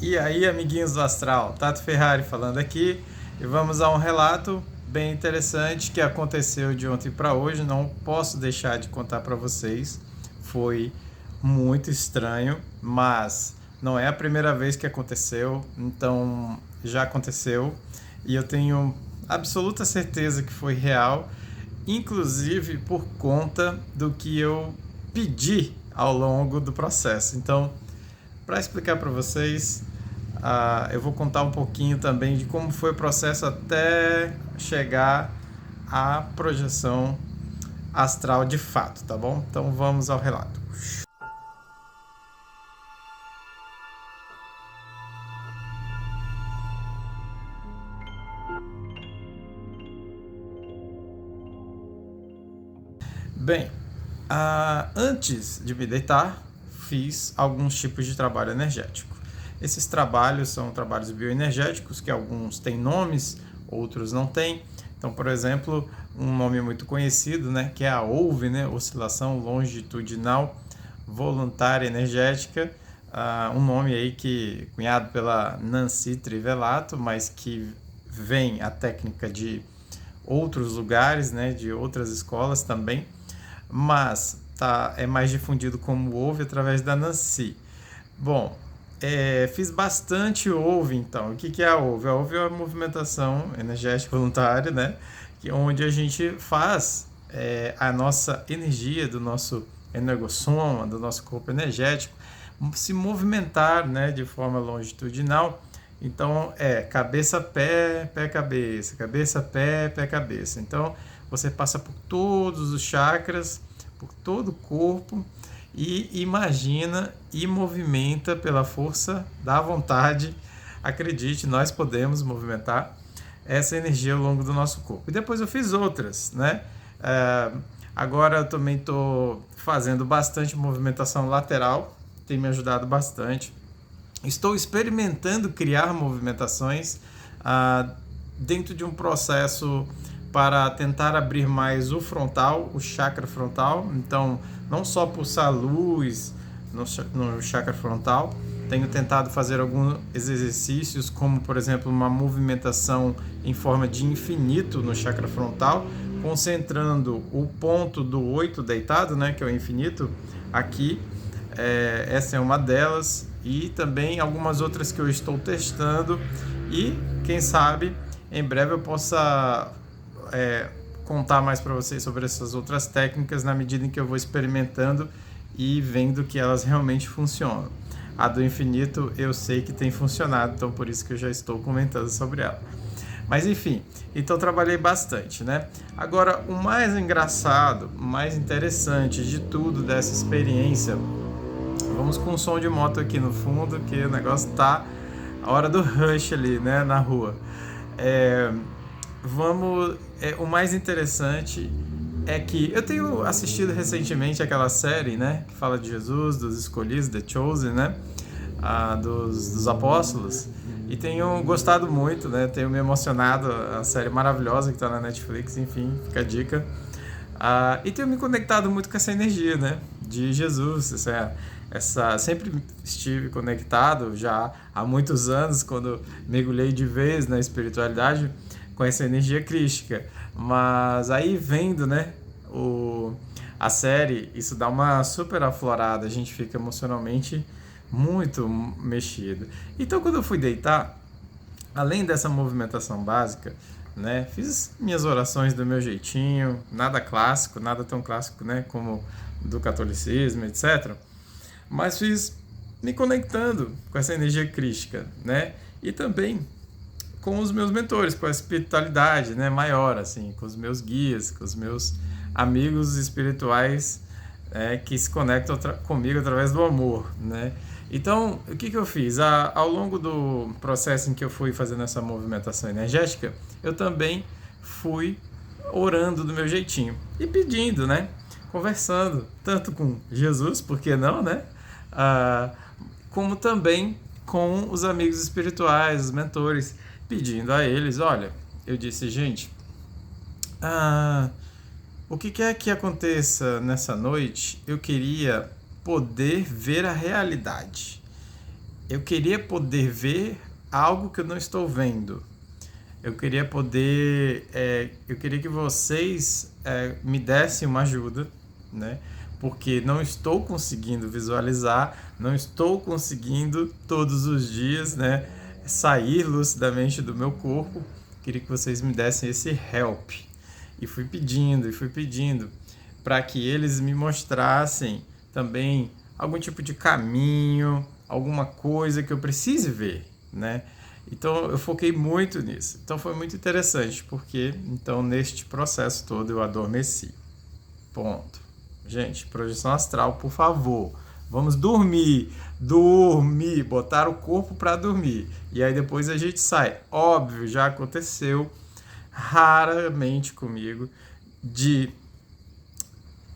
E aí, amiguinhos do Astral, Tato Ferrari falando aqui e vamos a um relato bem interessante que aconteceu de ontem para hoje. Não posso deixar de contar para vocês. Foi muito estranho, mas não é a primeira vez que aconteceu, então já aconteceu e eu tenho absoluta certeza que foi real, inclusive por conta do que eu pedi ao longo do processo. Então, para explicar para vocês, eu vou contar um pouquinho também de como foi o processo até chegar à projeção astral de fato, tá bom? Então vamos ao relato. Bem, antes de me deitar, fiz alguns tipos de trabalho energético. Esses trabalhos são trabalhos bioenergéticos, que alguns têm nomes, outros não têm. Então, por exemplo, um nome muito conhecido, né, que é a OLV, né, Oscilação Longitudinal Voluntária Energética, um nome aí que cunhado pela Nancy Trivelato, mas que vem a técnica de outros lugares, né, de outras escolas também, mas é mais difundido como OLV através da Nancy. Bom, fiz bastante OLV, então. O que é a OLV? A OLV é a movimentação energética voluntária, né? Onde a gente faz a nossa energia do nosso energossoma, do nosso corpo energético, se movimentar, né, de forma longitudinal. Então, cabeça-pé, pé-cabeça, cabeça-pé, pé-cabeça. Então, você passa por todos os chakras, por todo o corpo, e imagina e movimenta pela força da vontade. Acredite, nós podemos movimentar essa energia ao longo do nosso corpo. E depois eu fiz outras, né? Agora eu também estou fazendo bastante movimentação lateral, tem me ajudado bastante. Estou experimentando criar movimentações dentro de um processo para tentar abrir mais o frontal, o chakra frontal. Então, não só pulsar luz no chakra frontal, tenho tentado fazer alguns exercícios, como, por exemplo, uma movimentação em forma de infinito no chakra frontal, concentrando o ponto do 8 deitado, né, que é o infinito, aqui. Essa é uma delas, e também algumas outras que eu estou testando, e quem sabe em breve eu possa contar mais para vocês sobre essas outras técnicas na medida em que eu vou experimentando e vendo que elas realmente funcionam. A do infinito eu sei que tem funcionado, então por isso que eu já estou comentando sobre ela. Mas enfim, então trabalhei bastante, né? Agora, o mais engraçado, o mais interessante de tudo dessa experiência, vamos com um som de moto aqui no fundo, que o negócio tá a hora do rush ali, né, na rua. O mais interessante é que eu tenho assistido recentemente aquela série, né, que fala de Jesus, dos escolhidos, The Chosen, né, dos apóstolos, e tenho gostado muito, né, tenho me emocionado, a série maravilhosa que está na Netflix, enfim, fica a dica. E tenho me conectado muito com essa energia, né, de Jesus, sempre estive conectado já há muitos anos, quando mergulhei de vez na espiritualidade, com essa energia crística. Mas aí vendo, né, a série, isso dá uma super aflorada, a gente fica emocionalmente muito mexido. Então, quando eu fui deitar, além dessa movimentação básica, né, fiz minhas orações do meu jeitinho, nada clássico, nada tão clássico, né, como do catolicismo, etc. Mas fiz me conectando com essa energia crística, né, e também com os meus mentores, com a espiritualidade, né, maior, assim, com os meus guias, com os meus amigos espirituais, que se conectam comigo através do amor, né. Então, o que eu fiz? Ao longo do processo em que eu fui fazendo essa movimentação energética, eu também fui orando do meu jeitinho e pedindo, né, conversando, tanto com Jesus, por que não, né, como também com os amigos espirituais, os mentores, pedindo a eles, olha, eu disse, gente, o que quer que aconteça nessa noite, eu queria poder ver a realidade. eu queria poder ver algo que eu não estou vendo. Eu queria poder, eu queria que vocês me dessem uma ajuda, né? Porque não estou conseguindo visualizar, não estou conseguindo todos os dias, né, sair lucidamente do meu corpo. Queria que vocês me dessem esse help. E fui pedindo para que eles me mostrassem também algum tipo de caminho, alguma coisa que eu precise ver, né? Então eu foquei muito nisso. Então foi muito interessante, porque então neste processo todo eu adormeci. Ponto. Gente, projeção astral, por favor. Vamos dormir, botar o corpo para dormir. E aí depois a gente sai. Óbvio, já aconteceu raramente comigo de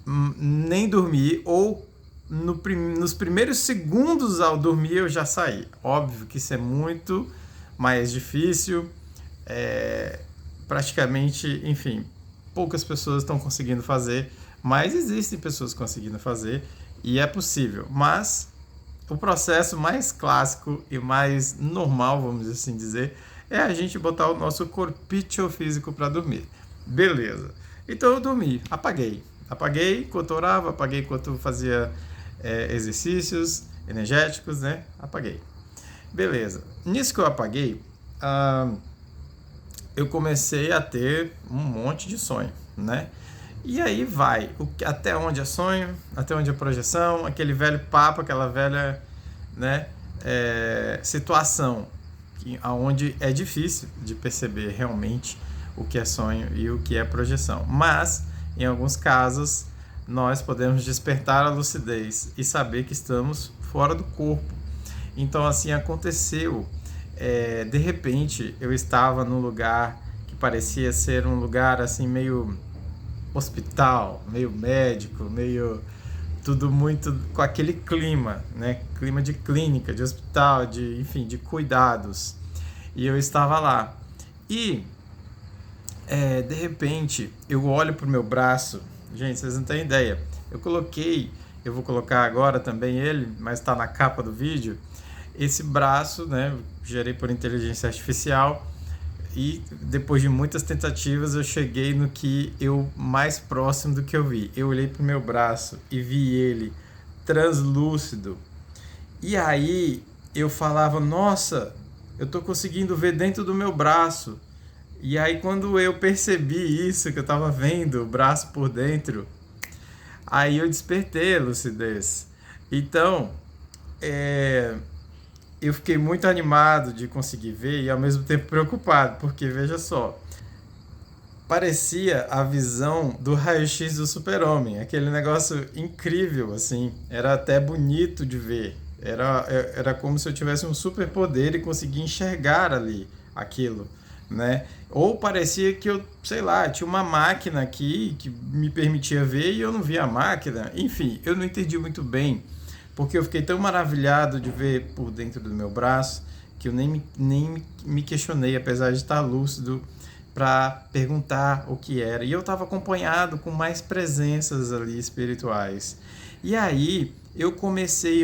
nem dormir ou nos primeiros segundos ao dormir eu já saí. Óbvio que isso é muito mais difícil, praticamente, enfim, poucas pessoas estão conseguindo fazer, mas existem pessoas conseguindo fazer e é possível. Mas o processo mais clássico e mais normal, vamos assim dizer, é a gente botar o nosso corpício físico para dormir. Beleza. Então eu dormi, apaguei enquanto orava, apaguei enquanto fazia exercícios energéticos, né? Apaguei. Beleza. Nisso que eu apaguei, eu comecei a ter um monte de sonho, né? E aí vai, até onde é sonho, até onde é projeção, aquele velho papo, aquela velha, né, situação, onde é difícil de perceber realmente o que é sonho e o que é projeção. Mas, em alguns casos, nós podemos despertar a lucidez e saber que estamos fora do corpo. Então, assim, aconteceu. De repente, eu estava num lugar que parecia ser um lugar, assim, meio hospital, meio médico, meio tudo muito com aquele clima, né? Clima de clínica, de hospital, enfim, de cuidados. E eu estava lá. E, de repente, eu olho pro meu braço. Gente, vocês não têm ideia. Eu vou colocar agora também ele, mas está na capa do vídeo. Esse braço, né, gerei por inteligência artificial, e depois de muitas tentativas eu cheguei no que eu mais próximo do que eu vi. Eu olhei pro meu braço e vi ele translúcido. E aí eu falava, nossa, eu tô conseguindo ver dentro do meu braço. E aí quando eu percebi isso, que eu tava vendo o braço por dentro, aí eu despertei a lucidez. Então, eu fiquei muito animado de conseguir ver e ao mesmo tempo preocupado, porque veja só, parecia a visão do raio-x do Super-Homem, aquele negócio incrível, assim, era até bonito de ver, era como se eu tivesse um superpoder e conseguia enxergar ali aquilo, né? Ou parecia que eu, sei lá, tinha uma máquina aqui que me permitia ver e eu não via a máquina, enfim, eu não entendi muito bem, porque eu fiquei tão maravilhado de ver por dentro do meu braço que eu nem me questionei, apesar de estar lúcido, para perguntar o que era. E eu estava acompanhado com mais presenças ali espirituais. E aí eu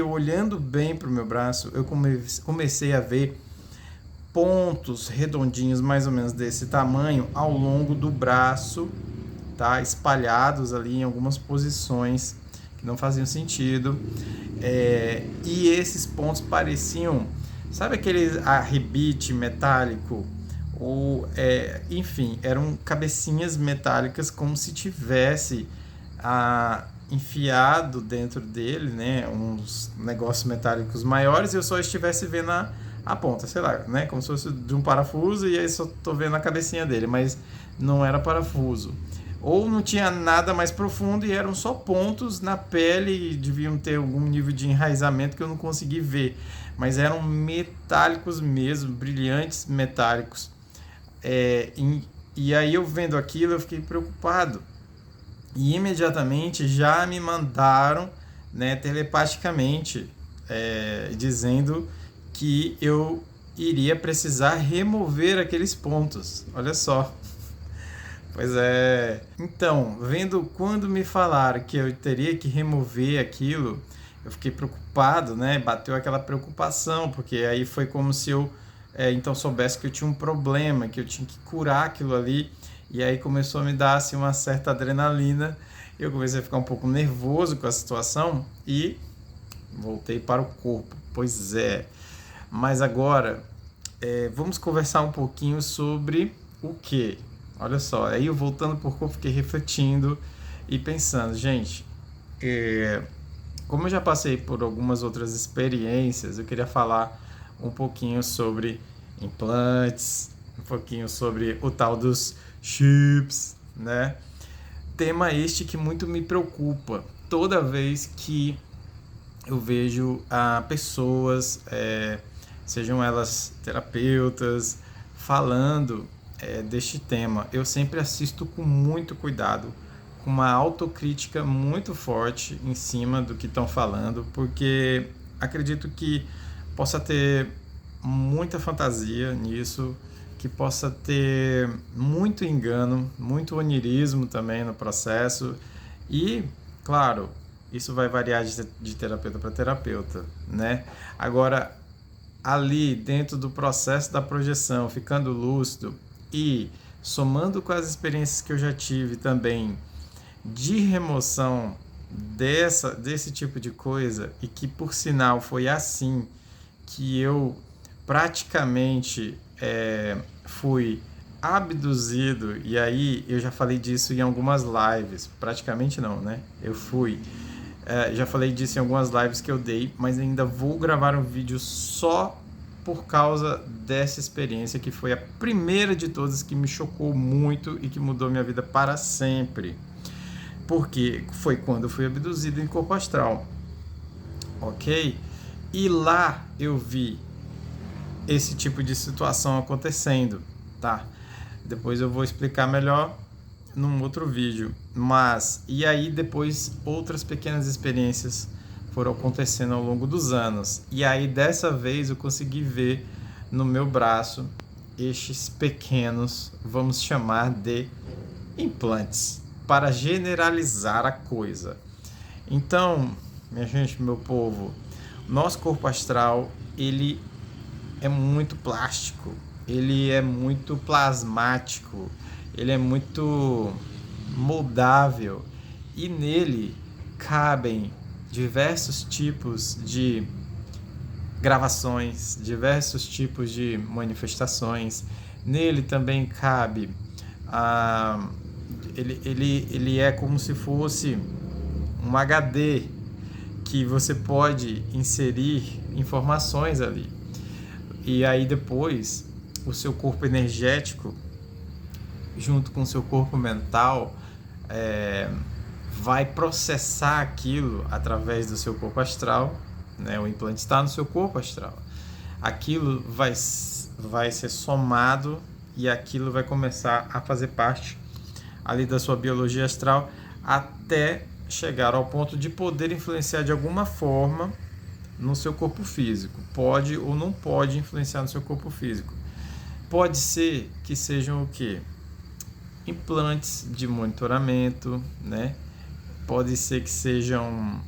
olhando bem para o meu braço, eu comecei a ver pontos redondinhos mais ou menos desse tamanho ao longo do braço, tá? Espalhados ali em algumas posições que não faziam sentido, e esses pontos pareciam, sabe aquele arrebite metálico, ou enfim, eram cabecinhas metálicas como se tivesse enfiado dentro dele, né, uns negócios metálicos maiores e eu só estivesse vendo a ponta, sei lá, né, como se fosse de um parafuso e aí só tô vendo a cabecinha dele, mas não era parafuso. Ou não tinha nada mais profundo e eram só pontos na pele e deviam ter algum nível de enraizamento que eu não consegui ver. Mas eram metálicos mesmo, brilhantes metálicos. E aí eu vendo aquilo eu fiquei preocupado. E imediatamente já me mandaram, né, telepaticamente, dizendo que eu iria precisar remover aqueles pontos. Olha só. Pois é. Então, quando me falaram que eu teria que remover aquilo, eu fiquei preocupado, né? Bateu aquela preocupação, porque aí foi como se eu então soubesse que eu tinha um problema, que eu tinha que curar aquilo ali, e aí começou a me dar assim, uma certa adrenalina, eu comecei a ficar um pouco nervoso com a situação e voltei para o corpo. Pois é, mas agora vamos conversar um pouquinho sobre o que? Olha só, aí eu voltando por corpo, fiquei refletindo e pensando, gente, como eu já passei por algumas outras experiências, eu queria falar um pouquinho sobre implantes, um pouquinho sobre o tal dos chips, né? Tema este que muito me preocupa toda vez que eu vejo pessoas, sejam elas terapeutas, falando deste tema. Eu sempre assisto com muito cuidado, com uma autocrítica muito forte em cima do que estão falando, porque acredito que possa ter muita fantasia nisso, que possa ter muito engano, muito onirismo também no processo e, claro, isso vai variar de terapeuta para terapeuta, né? Agora, ali dentro do processo da projeção, ficando lúcido e somando com as experiências que eu já tive também de remoção desse tipo de coisa, e que por sinal foi assim que eu praticamente fui abduzido, e aí eu já falei disso em algumas lives, praticamente não, né? Já falei disso em algumas lives que eu dei, mas ainda vou gravar um vídeo só por causa dessa experiência, que foi a primeira de todas que me chocou muito e que mudou minha vida para sempre. Porque foi quando eu fui abduzido em corpo astral, ok? E lá eu vi esse tipo de situação acontecendo, tá? Depois eu vou explicar melhor num outro vídeo. Mas, e aí depois outras pequenas experiências foram acontecendo ao longo dos anos. E aí dessa vez eu consegui ver no meu braço estes pequenos, vamos chamar de implantes, para generalizar a coisa. Então, minha gente, meu povo, nosso corpo astral, ele é muito plástico, ele é muito plasmático, ele é muito moldável, e nele cabem diversos tipos de gravações, diversos tipos de manifestações. Nele também cabe ele é como se fosse um HD que você pode inserir informações ali. E aí depois o seu corpo energético, junto com o seu corpo mental, vai processar aquilo através do seu corpo astral, né? O implante está no seu corpo astral. Aquilo vai ser somado e aquilo vai começar a fazer parte ali da sua biologia astral, até chegar ao ponto de poder influenciar de alguma forma no seu corpo físico. Pode ou não pode influenciar no seu corpo físico. Pode ser que sejam o quê? Implantes de monitoramento, né? Pode ser que sejam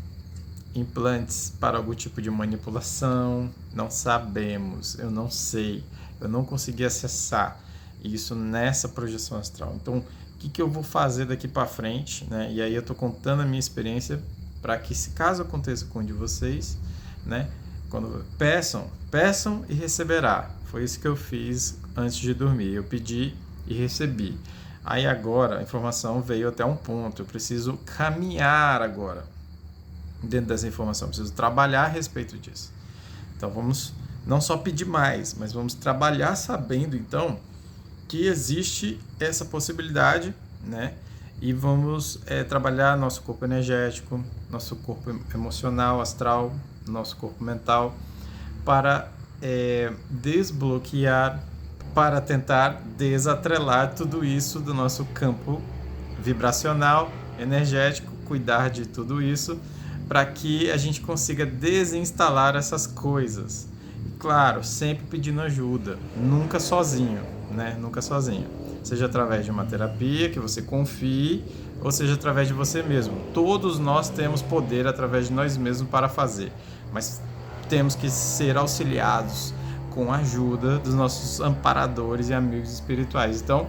implantes para algum tipo de manipulação. Não sabemos, eu não sei, eu não consegui acessar isso nessa projeção astral. Então, o que eu vou fazer daqui para frente, né? E aí eu estou contando a minha experiência para que, se caso aconteça com um de vocês, né? Quando peçam e receberá. Foi isso que eu fiz antes de dormir. Eu pedi e recebi. Aí agora a informação veio até um ponto. Eu preciso caminhar agora dentro dessa informação. Eu preciso trabalhar a respeito disso. Então vamos não só pedir mais, mas vamos trabalhar sabendo então que existe essa possibilidade, né? E vamos trabalhar nosso corpo energético, nosso corpo emocional, astral, nosso corpo mental, para desbloquear, para tentar desatrelar tudo isso do nosso campo vibracional, energético, cuidar de tudo isso, para que a gente consiga desinstalar essas coisas. E, claro, sempre pedindo ajuda, nunca sozinho, né? Nunca sozinho. seja através de uma terapia que você confie, ou seja através de você mesmo. Todos nós temos poder através de nós mesmos para fazer, mas temos que ser auxiliados com a ajuda dos nossos amparadores e amigos espirituais. Então,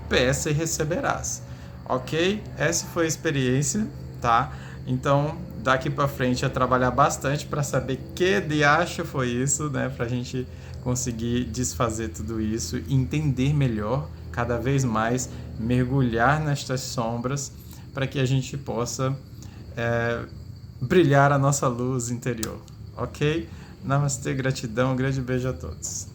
peça e receberás. Ok? Essa foi a experiência, tá? Então, daqui para frente é trabalhar bastante para saber que diacho foi isso, né? Para a gente conseguir desfazer tudo isso, entender melhor, cada vez mais, mergulhar nestas sombras para que a gente possa brilhar a nossa luz interior. Ok? Namastê, gratidão, um grande beijo a todos.